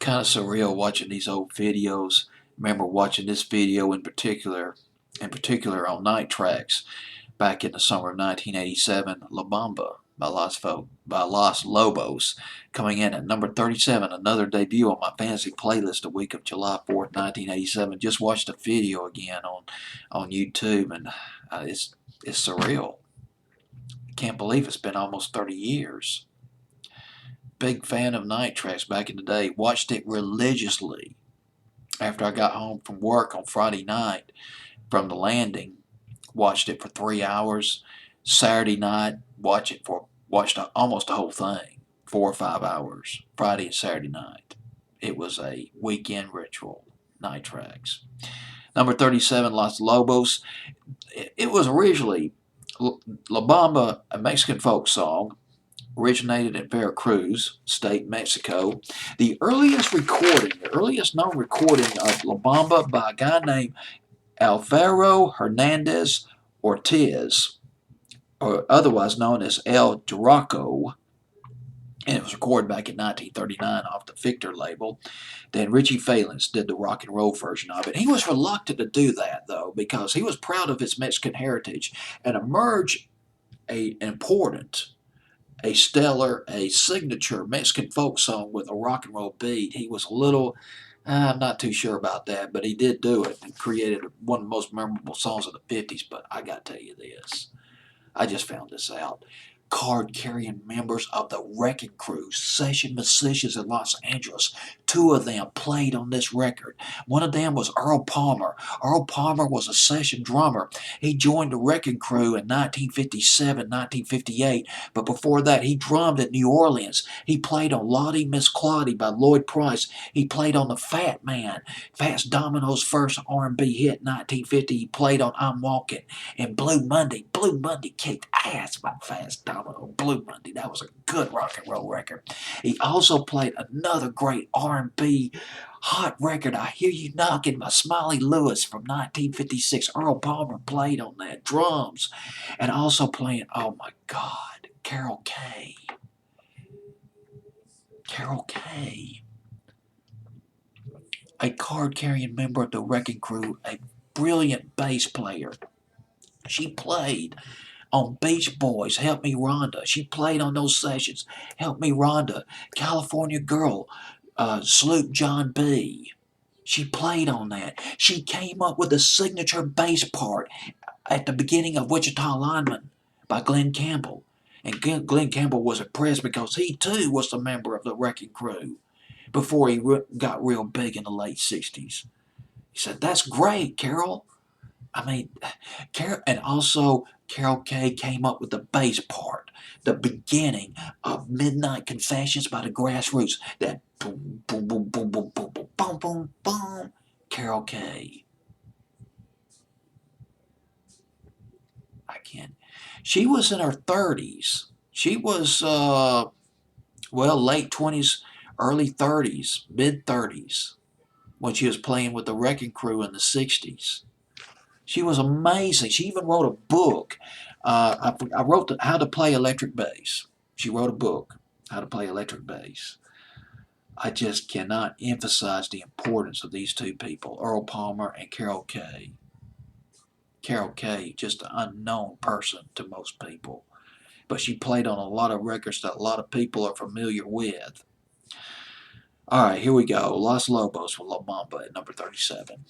Kind of surreal watching these old videos. Remember watching this video in particular on Night Tracks back in the summer of 1987, La Bamba by Los Lobos, coming in at number 37, another debut on my fantasy playlist the week of July 4th, 1987. Just watched the video again on YouTube, and it's surreal. Can't believe it's been almost 30 years. Big fan of Night Tracks back in the day. Watched it religiously after I got home from work on Friday night from the landing. Watched it for 3 hours. Saturday night, watched almost the whole thing, 4 or 5 hours. Friday and Saturday night. It was a weekend ritual. Night Tracks. Number 37, Los Lobos. It was originally La Bamba, a Mexican folk song, originated in Veracruz State, Mexico. The earliest known recording of La Bamba by a guy named Alvaro Hernandez Ortiz, or otherwise known as El Duraco, and it was recorded back in 1939 off the Victor label. Then Richie Valens did the rock and roll version of it. He was reluctant to do that, though, because he was proud of his Mexican heritage and emerged a stellar, a signature Mexican folk song with a rock and roll beat. He was a little, I'm not too sure about that, but he did do it and created one of the most memorable songs of the 50s. But I got to tell you this. I just found this out. Card-carrying members of the Wrecking Crew, session musicians in Los Angeles. Two of them played on this record. One of them was Earl Palmer. Earl Palmer was a session drummer. He joined the Wrecking Crew in 1957, 1958, but before that he drummed in New Orleans. He played on Lottie Miss Claudie by Lloyd Price. He played on The Fat Man, Fats Domino's first R&B hit, 1950. He played on I'm Walking and Blue Monday. Blue Monday kicked ass by Fats Domino. Blue Monday. That was a good rock and roll record. He also played another great R&B hot record, I Hear You Knocking by Smiley Lewis from 1956. Earl Palmer played on that drums. And also playing, oh my God, Carol Kay. Carol Kay. A card-carrying member of the Wrecking Crew, a brilliant bass player. She played on Beach Boys, Help Me Rhonda. She played on those sessions. Help Me Rhonda, California Girl, Sloop John B. She played on that. She came up with the signature bass part at the beginning of Wichita Lineman by Glenn Campbell. And Glenn Campbell was impressed because he too was a member of the Wrecking Crew before he got real big in the late 60s. He said, "That's great, Carol." I mean, and also Carol Kay came up with the bass part, the beginning of Midnight Confessions by the Grassroots. That boom, boom, boom, boom, boom, boom, boom, boom, boom, boom. Carol Kay. I can't. She was in her 30s. She was, late 20s, early 30s, mid 30s when she was playing with the Wrecking Crew in the 60s. She was amazing. She even wrote a book. I wrote How to Play Electric Bass. She wrote a book, How to Play Electric Bass. I just cannot emphasize the importance of these two people, Earl Palmer and Carol Kay. Carol Kay, just an unknown person to most people. But she played on a lot of records that a lot of people are familiar with. All right, here we go. Los Lobos with La Bamba at number 37.